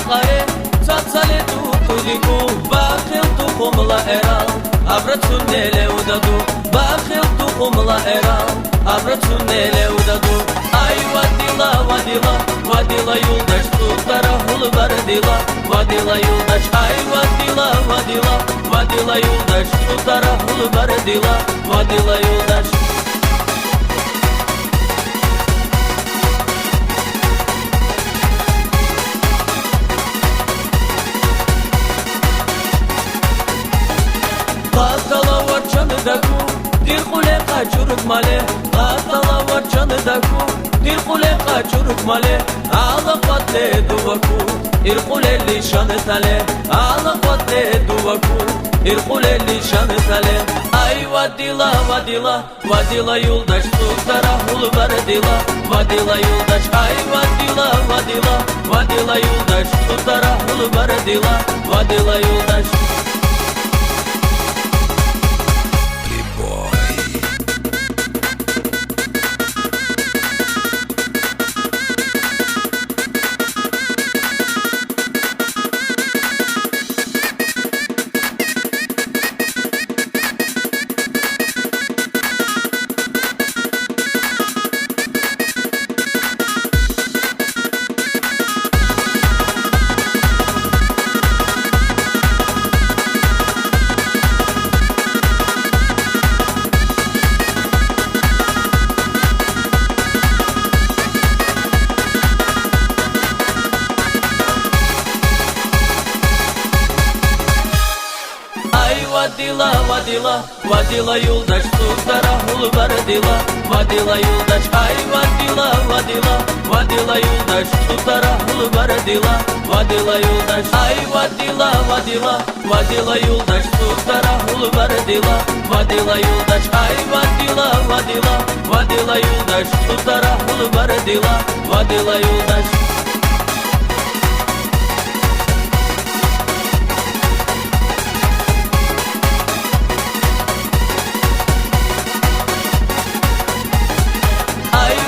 qare Satsale tu tuliku Bakhil tu kumla eral Abratsun nele udadu Bakhil tu kumla eral Abratsun nele udadu Ay vadila vadila Vadila yoldaş tutara hulu vardila Vadila yoldaş ay vadila vadila Vadila yoldaş tutara hulu vardila Vadila yoldaş Qatala var çanıdaku Dil kule kaçuruk male Qatala var çanıdaku Dil kule kaçuruk male Ala qatle duvaku Ir kule li şanı tale Ala qatle duvaku Ir kule li şanı tale Ay vadila vadila Vadila yoldaş tutara hulu vardila Vadila yoldaş ay vadila vadila Vadila yoldaş tutara hulu vardila Vadila yoldaş Vadila, vadila, vadila yoldaş tutara hulu vardila Vadila yoldaş ay vadila, vadila Vadila yoldaş tutara hulu vardila Vadila yoldaş ay vadila, vadila Vadila yoldaş tutara hulu vardila Vadila yoldaş ay vadila, vadila Vadila yoldaş tutara hulu vardila Vadila yoldaş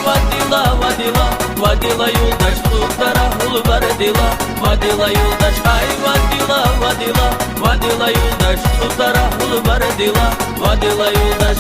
Vadila, vadila yoldaş tutara hulu vardila Vadila yoldaş ay vadila, vadila Vadila yoldaş tutara hulu vardila Vadila yoldaş